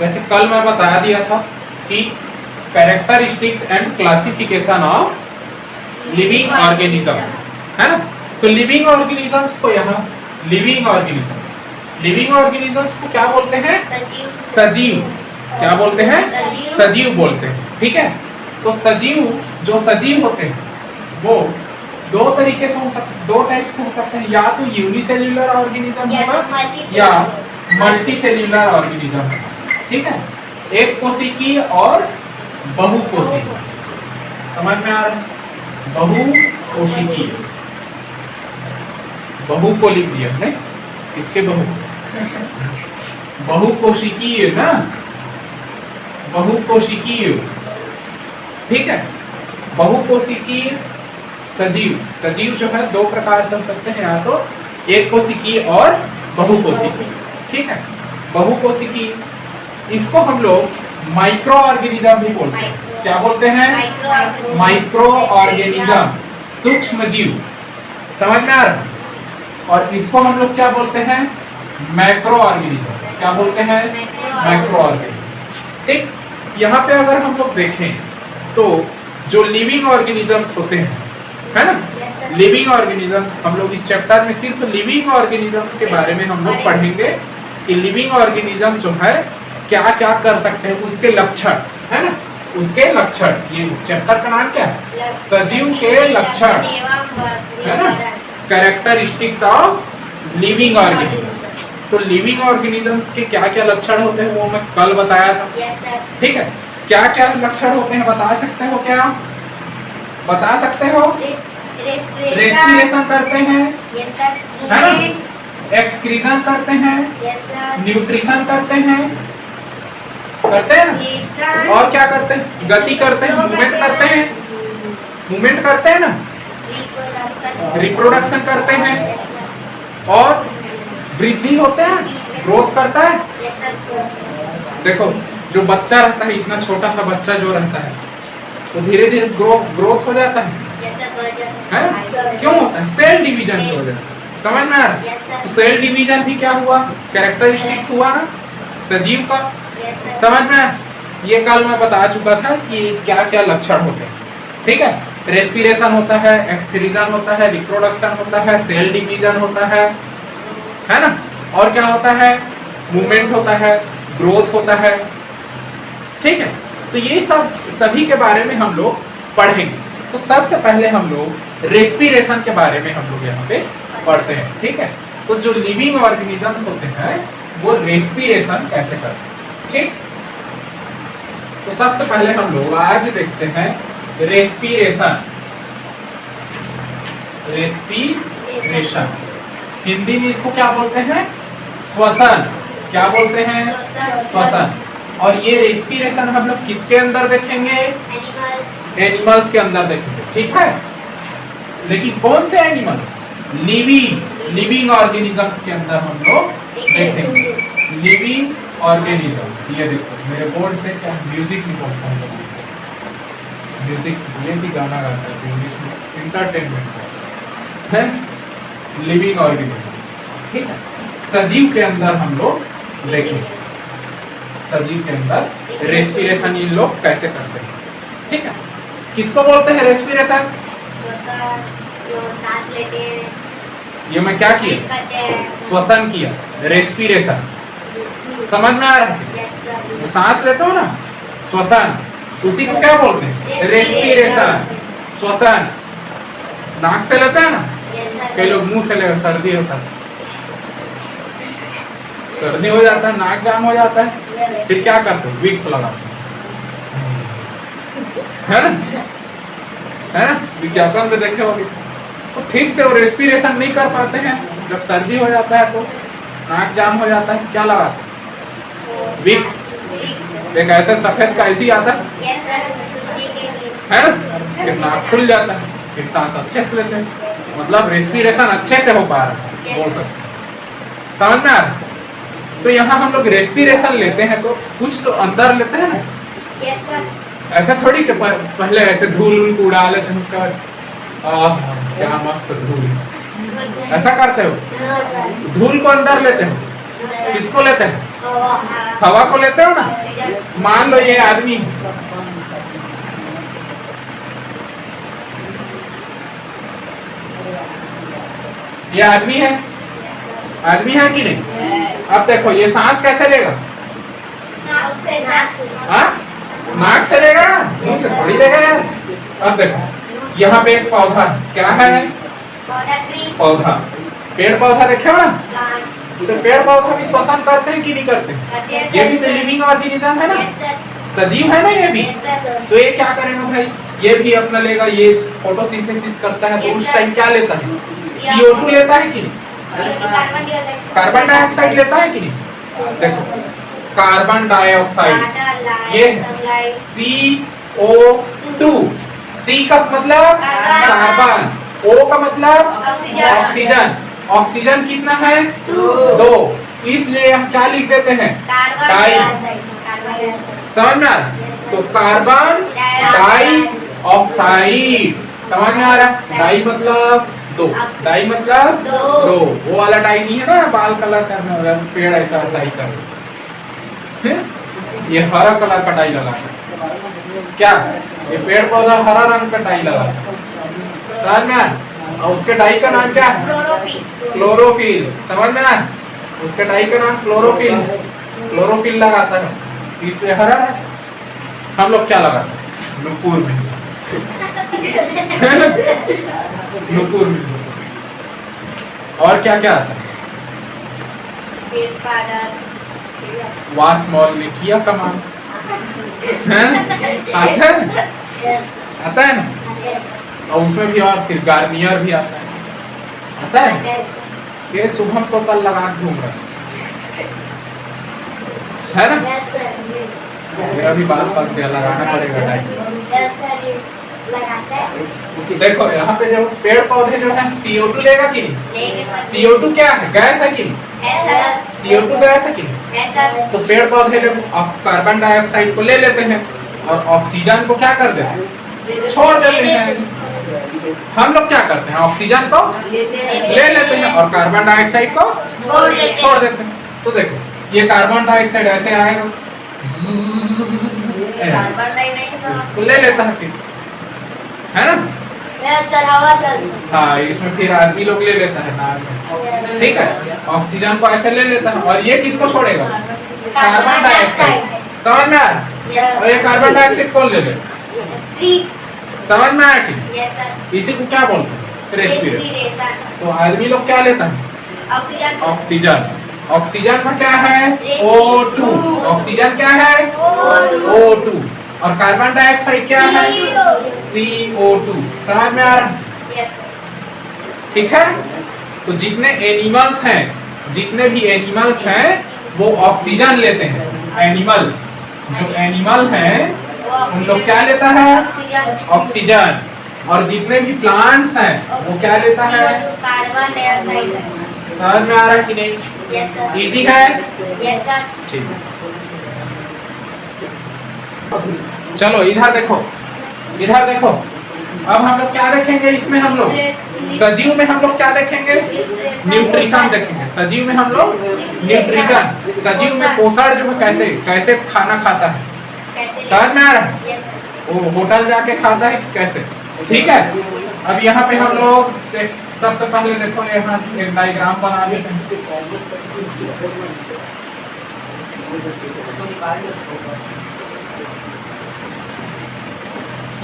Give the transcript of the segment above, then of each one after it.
जैसे कल मैं बता दिया था कि characteristics and classification of living organisms, है ना। तो लिविंग ऑर्गेनिजम्स को यहाँ लिविंग ऑर्गेनिजम्स को क्या बोलते हैं? सजीव। क्या बोलते हैं? सजीव बोलते हैं, ठीक है। तो सजीव, जो सजीव होते हैं वो दो तरीके से हो सकते, दो टाइप्स हो सकते हैं, या तो यूनिसेल्युलर ऑर्गेनिज्म होगा या मल्टीसेल्युलर ऑर्गेनिज्म होगा, ठीक है। एक कोशिकीय और बहुकोशिकीय, समझ में आ रहा है? बहुकोशिकीय, बहु को लिख दिया हमने, किसके बहु? बहुकोशिकीय ना, बहुकोशिकीय, ठीक है। बहुकोशिकीय सजीव, सजीव जो है दो प्रकार से हो सकते हैं, या तो एक कोशिकीय और बहुकोशिकीय, ठीक है। बहुकोशिकीय, इसको हम लोग माइक्रो ऑर्गेनिज्म भी बोलते हैं। क्या बोलते हैं? माइक्रो ऑर्गेनिज्म, सूक्ष्म जीव, समझ में आ रहा है? और इसको हम लोग क्या बोलते हैं? Macro organism. क्या बोलते हैं? मैक्रो ऑर्गेनिज्म, ठीक। यहाँ पे अगर हम लोग देखें तो जो लिविंग ऑर्गेनिजम्स होते हैं, है ना, लिविंग ऑर्गेनिज्म, हम लोग इस चैप्टर में सिर्फ लिविंग ऑर्गेनिजम्स के बारे में हम लोग पढ़ेंगे कि लिविंग ऑर्गेनिज्म जो है क्या क्या कर सकते हैं, उसके लक्षण, है ना, उसके लक्षण। ये चैप्टर का नाम क्या है? सजीव के लक्षण, है ना, कैरेक्टरिस्टिक्स ऑफ लिविंग ऑर्गेनिजम्स। तो लिविंग ऑर्गेनिजम्स के क्या क्या लक्षण होते हैं वो मैं कल बताया था, ठीक है। क्या क्या लक्षण होते हैं बता सकते हो? क्या बता सकते हो? रेस्पिरेशन करते हैं, है ना, एक्सक्रीजन करते हैं, न्यूट्रिशन करते हैं ना, और क्या करते हैं? गति करते हैं, मूवमेंट करते हैं, मूवमेंट करते हैं ना, रिप्रोडक्शन करते हैं, और वृद्धि होते हैं, ग्रोथ करता है। देखो जो बच्चा रहता है, इतना छोटा सा बच्चा जो रहता है, तो धीरे धीरे ग्रोथ हो जाता है ना? क्यों होता है? सेल डिवीजन की वजह से, समझ में आ रहा है? तो सेल डिवीजन भी क्या हुआ? कैरेक्टरिस्टिक्स हुआ ना सजीव का, समझ में आया? ये कल मैं बता चुका था कि क्या क्या लक्षण होते हैं, ठीक है। रेस्पिरेशन होता है, एक्सक्रीजन होता है, रिप्रोडक्शन होता है, सेल डिवीजन होता है ना, और क्या होता है? मूवमेंट होता है, ग्रोथ होता है, ठीक है। तो ये सब सभी के बारे में हम लोग पढ़ेंगे। तो सबसे पहले हम लोग रेस्पिरेशन के बारे में हम लोग यहाँ पे पढ़ते हैं, ठीक है। तो जो लिविंग ऑर्गेनिजम्स होते हैं वो रेस्पिरेशन कैसे करते हैं, ठीक। तो सबसे पहले हम लोग आज देखते हैं रेस्पिरेशन। रेस्पिरेशन हिंदी में इसको क्या बोलते हैं? श्वसन। क्या बोलते हैं? श्वसन। और ये रेस्पिरेशन हम लोग किसके अंदर देखेंगे? एनिमल्स के अंदर देखेंगे, ठीक है। लेकिन कौन से एनिमल्स? लिविंग ऑर्गेनिजम्स के अंदर हम लोग देखेंगे लिविंग ऑर्गेनिजम्स। ये देखो मेरे बोर्ड से क्या म्यूजिक निकलता है, म्यूजिक, ये भी गाना गाता है इंग्लिश में, इंटरटेनमेंट है। लिविंग ऑर्गेनिजम्स, ठीक है। सजीव के अंदर हम लोग देखेंगे, सजीव के अंदर रेस्पिरेशन ये लोग कैसे करते हैं, ठीक है। किसको बोलते हैं रेस्पिरेशन? जो सांस लेते हैं, ये मैं क्या किया? श्वसन किया, रेस्पिरेशन, समझ में आ रहा है? वो सांस लेते हो ना, श्वसन, उसी को क्या बोलते हैं? रेस्पिरेशन, श्वसन। नाक से लेते हैं ना, कई लोग मुंह से लेते, सर्दी होता है, सर्दी हो जाता है, नाक जाम हो जाता है, फिर क्या करते हो? विक्स लगाते है ना, है ना, विज्ञापन में देखे होंगे। तो ठीक से वो रेस्पिरेशन नहीं कर पाते हैं, जब सर्दी हो जाता है तो नाक जाम हो जाता है, क्या लगाते हैं? विक्स। एक ऐसे सफेद का ऐसी आता है ना, फिर नाक खुल जाता है, फिर सांस अच्छे से लेते हैं, मतलब रेस्पिरेशन अच्छे से हो पा रहा है, बोल सकते, समझ में आ रहा है? तो यहाँ हम लोग रेस्पिरेशन लेते हैं तो कुछ तो अंदर लेते हैं ना, ऐसा थोड़ी कि पहले ऐसे धूल को उड़ा लेते हैं, उसका बाद क्या मस्त धूल, ऐसा करते हो? धूल को अंदर लेते हो, किसको लेते हैं? हवा हवा को लेते हो ना। ऑक्सीजन मान लो ये आदमी, ये आदमी है, आदमी है कि नहीं? अब देखो ये सांस कैसे लेगा? नाक से हाँ, नाक से लेगा, मुंह से थोड़ी लेगा यार। अब देखो यहाँ पे एक पौधा, क्या है? पौधा ट्री पौधा। पेड़ पौधा देखे हो ना, प्लांट तो पेड़ पौधा भी श्वसन करते हैं कि नहीं करते? ये भी तो लिविंग ऑर्गेनिज्म है ना, सजीव है ना ये भी। तो ये क्या करेगा भाई? ये भी अपना लेगा, ये फोटोसिंथेसिस करता है, तो उस टाइम क्या लेता है? CO2 लेता है कि नहीं? कार्बन डाइऑक्साइड कार्बन डाइऑक्साइड लेता है कि नहीं? देखो कार्बन डाइऑक्साइड ये CO2, C का मतलब कार्बन, O का मतलब ऑक्सीजन। ऑक्सीजन कितना है? 2। इसलिए हम क्या लिख देते हैं? डाई। समझ में आ रहा? तो कार्बन डाई ऑक्साइड, समझ में आ रहा? डाई मतलब 2, डाई मतलब 2। वो वाला डाई नहीं है ना, बाल कलर करने वाला, पेड़ ऐसा डाई कर, ये हरा कलर का डाई लगा क्या? ये पेड़ पौधा हरा रंग का डाई लगा, समझ में आ? और उसके डाई का नाम क्या है? क्लोरोफिल। समझ में आ? उसके डाई का नाम क्लोरोफिल, क्लोरोफिल लगाता है, इसलिए हरा है। हम लोग क्या लगाते हैं? नुपुर में, नुपुर में। और क्या क्या आता है? वास्मॉल ने किया कमाल, आता है, आता है ना। और उसमें भी और फिर गार्नियर भी आता है, ये शुभम को कल लगा घूम रहा है ना। मेरा भी बाल पक गया, लगाना पड़ेगा डाई। देखो यहाँ पे जो पेड़ पौधे जो है CO2 लेगा कि नहीं? CO2 क्या है? गैस है कि नहीं? CO2 गैस है कि नहीं? तो पेड़ पौधे जब कार्बन डाइऑक्साइड को ले लेते हैं और ऑक्सीजन को क्या कर देते हैं? छोड़ देते हैं। हम लोग क्या करते हैं? ऑक्सीजन को ले लेते हैं और कार्बन डाइऑक्साइड को छोड़ देते हैं। तो देखो ये कार्बन डाइऑक्साइड ऐसे आएगा, ले लेता है फिर, है ना। हाँ, इसमें फिर आदमी लोग ले लेता है ना, ठीक है। ऑक्सीजन को ऐसे ले लेता है और ये किसको छोड़ेगा? Carbon dioxide. समझ में आया? और ये कार्बन डाइऑक्साइड कौन ले लेगा? समझ में आया कि? इसी को क्या बोलते हैं? रेस्पिरेशन। तो आदमी लोग क्या लेता है? ऑक्सीजन। ऑक्सीजन का क्या है? O2। ऑक्सीजन क्या है? O2। और कार्बन डाइऑक्साइड क्या है? CO2। समझ में आ रहा? ठीक है। तो जितने एनिमल्स हैं, जितने भी एनिमल्स हैं वो ऑक्सीजन लेते हैं। एनिमल्स, जो एनिमल हैं उन लोग क्या लेता है? ऑक्सीजन। और जितने भी प्लांट्स हैं वो क्या लेता है? Carbon dioxide. समझ में आ रहा है कि नहीं? इजी है? ठीक है। चलो इधर देखो, इधर देखो। अब हम लोग क्या देखेंगे इसमें? हम लोग सजीव में हम लोग क्या देखेंगे? न्यूट्रिशन देखेंगे। सजीव में हम लोग न्यूट्रिशन, सजीव में पोषण जो है कैसे कैसे खाना खाता है, समझ में आ रहा है? वो होटल जाके खाता है कि कैसे? ठीक है। अब यहाँ पे हम लोग सबसे पहले देखो यहाँ एक डायग्राम बना लेते हैं।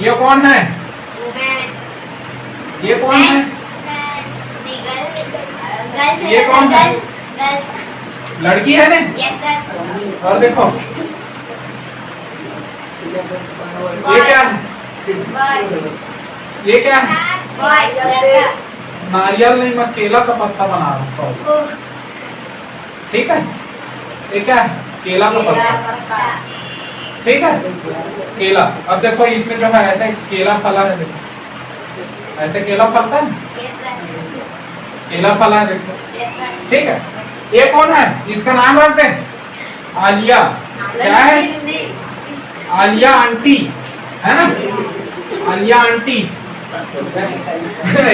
ये कौन है? ये कौन है? ये कौन है? लड़की है ना? और देखो ये क्या है? ये क्या है? नारियल नहीं, मैं केला का पत्ता बना रहा हूँ। ठीक है। ये क्या है? केला का पत्ता। ठीक है, केला। अब देखो इसमें जो है ऐसे केला फला है, देखो ऐसे केला फलता है, केला फला है, देखो। ठीक है। ये कौन है? इसका नाम रख दे आलिया। क्या है? आलिया आंटी, है ना? आलिया आंटी।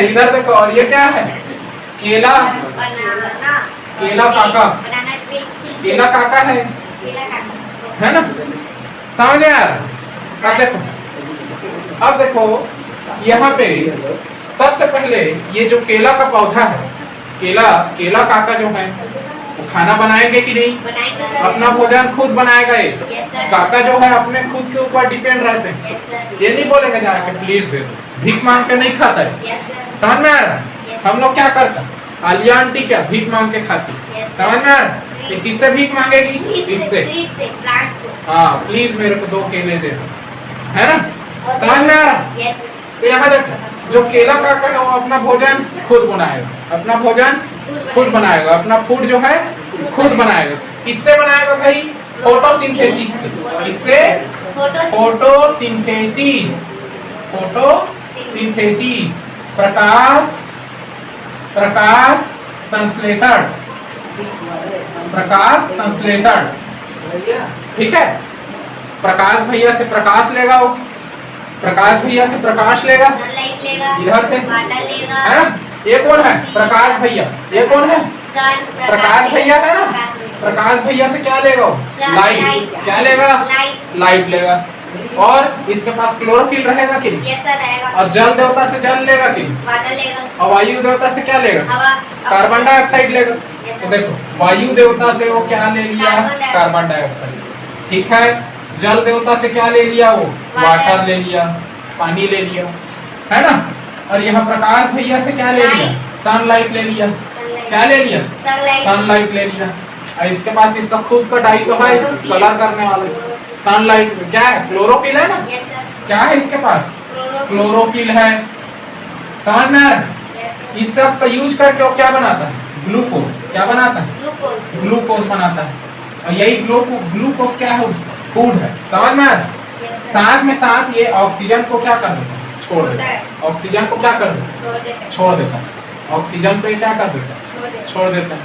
इधर देखो। और ये क्या है? केला, केला काका। केला काका है केला काका। है ना, समझ में आ रहा। अब देखो यहाँ पे सबसे पहले ये जो केला का पौधा है, केला काका जो है वो खाना बनाएंगे कि नहीं? बनाएंगे सर। अपना भोजन खुद बनाएगा ये। Yes sir. काका जो है अपने खुद के ऊपर डिपेंड रहते हैं। Yes sir. ये नहीं बोलेगा जाके प्लीज दे दो, भीख मांग के नहीं खाता है। Yes sir. समझ में आ रहा? Yes. हम लोग क्या करते हैं, आलिया आंटी क्या भीख मांग के खाती। Yes. समझ में आ रहा? ये किससे भीख मांगेगी? इससे। ट्री से, प्लांट से। हाँ प्लीज मेरे को 2 केले दे दो, है ना, समझ में आ रहा? Yes sir. तो यहाँ देखो जो केला काका है वो अपना भोजन खुद बनाएगा, अपना भोजन खुद बनाएगा, अपना फूड जो है खुद बनाएगा। किससे बनाएगा भाई? फोटोसिंथेसिस से। किससे? फोटोसिंथेसिस। फोटोसिंथेसिस प्रकाश संश्लेषण। प्रकाश संश्लेषण, ठीक है। प्रकाश भैया से प्रकाश लेगा वो, प्रकाश भैया से प्रकाश लेगा, सनलाइट लेगा, इधर से वाटर लेगा, है ना। ये कौन है? प्रकाश भैया। ये कौन है? सन, प्रकाश भैया है ना। प्रकाश भैया। प्रकाश भैया से क्या लेगा वो? सन, लाइट। लाइट। क्या लेगा? लाइट। लाइट लेगा। और इसके पास क्लोरोफिल रहेगा कि नहीं? यस सर रहेगा। और जल देवता से जल लेगा कि नहीं? वाटर लेगा, और वायु देवता से क्या लेगा? हवा, कार्बन डाइऑक्साइड लेगा। Yes, तो sir. देखो वायु देवता से वो क्या ले लिया? कार्बन डाइऑक्साइड, ठीक है। जल देवता से क्या ले लिया वो? वाटर ले लिया, पानी ले लिया, है ना। और यहाँ प्रकाश भैया से क्या ले लिया? सनलाइट ले लिया। क्या ले लिया? सनलाइट ले लिया। और इसके पास इसका खुद का डाई तो है, कलर करने वाला। सनलाइट में क्या है? क्लोरोफिल है ना। Yes sir. क्या है इसके पास? क्लोरोफिल है। समझ में आ रहा है? यस इस सब का यूज करके वो क्या बनाता है? ग्लूकोज। क्या बनाता है? ग्लूकोज। ग्लूकोज बनाता है। और यही ग्लूकोज क्या है? उसका फूड है। समझ में आ रहा है? Yes sir. साथ में साथ ये ऑक्सीजन को क्या कर देता है? छोड़ देता है। ऑक्सीजन को क्या कर देता है? छोड़ देते हैं। छोड़ देता है। ऑक्सीजन को ये क्या कर देता है? छोड़ देते हैं। छोड़ देता है।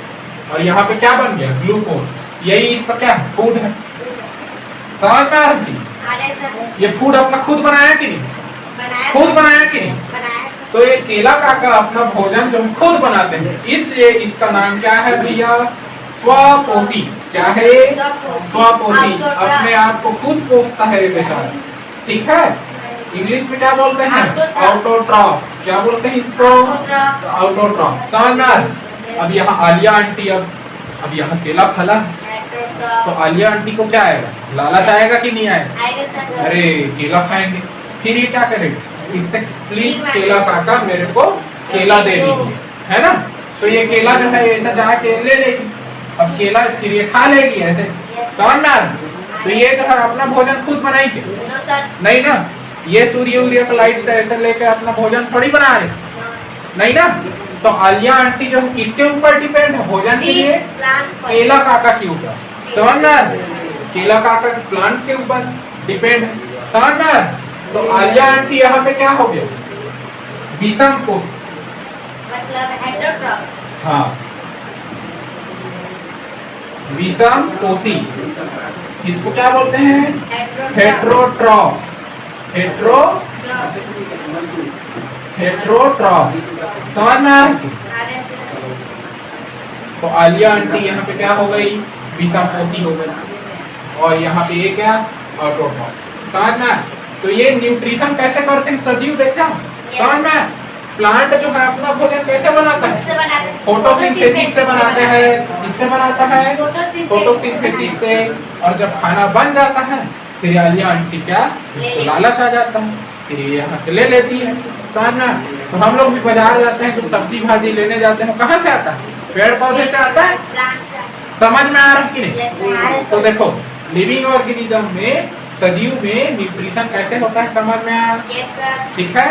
और यहाँ पे क्या बन गया? ग्लूकोज। यही इसका क्या है? फूड है। समझ में आ रहा है? आ रहे सर। ये फूड अपना खुद बनाया कि नहीं? बनाया खुद सर। बनाया कि नहीं? बनाया सर। तो ये केला काका अपना भोजन जो खुद बनाते हैं, इसलिए इसका नाम क्या है भैया? स्वपोषी। क्या है? स्वपोषी। अपने आप को खुद पोषता है ये बेचारा, ठीक है। इंग्लिश में क्या बोलते हैं? ऑटोट्रॉफ। क्या बोलते हैं इसको? ऑटोट्रॉफ। समझ में आ रहा है? अब यहाँ आलिया आंटी, अब यहाँ केला फला, तो आलिया आंटी को क्या आएगा? लालच आएगा कि नहीं आएगा? आएगा सर। अरे केला खाएंगे, फिर ये क्या करेगा? इससे प्लीज केला काका मेरे को केला दे दीजिए, है ना। तो ये केला जो है ऐसा जाके ले लेगी, अब केला फिर ये खा लेगी ऐसे। समझ में आ रहा? तो ये जो है अपना भोजन खुद बनाएगी नो सर। नहीं ना। ये सूर्य का लाइट से ऐसे लेके अपना भोजन थोड़ी बना रहे, नहीं ना। तो आलिया आंटी जो किसके ऊपर डिपेंड है भोजन के लिए? केला काका के ऊपर। समझ में आ रहा? केला काका के प्लांट्स के ऊपर डिपेंड है। समझ में आ रहा? तो आलिया आंटी यहाँ पे क्या हो गया? विषम कोषी। मतलब हेटेरोट्रॉफ। हाँ, विषम कोषी। इसको क्या बोलते हैं? हेटेरोट्रॉफ। हेटेरोट्रॉफ। समझ में आ रहा? आ रहे सर। तो आलिया आंटी यहाँ पे क्या हो गई? विषम कोषी हो गई। और यहाँ पे ये क्या? ऑटोट्रॉफ। समझ में आया? तो ये न्यूट्रिशन कैसे करते हैं सजीव, देखा? समझ में? प्लांट जो है अपना भोजन कैसे बनाता है? फोटोसिंथेसिस से बनाते हैं। किससे बनाता है? फोटोसिंथेसिस से। और जब खाना बन जाता है फिर आलिया आंटी क्या? इसको लालच आ जाता है, फिर ये यहाँ से ले लेती है। समझ में? तो हम लोग भी बाजार जाते हैं, कुछ सब्जी भाजी लेने जाते हैं, कहाँ से आता है? पेड़ पौधे से आता है। समझ में आ रहा है कि नहीं? तो देखो लिविंग ऑर्गेनिज्म में, सजीव में न्यूट्रिशन कैसे होता है, समझ में आया? Yes sir. ठीक है।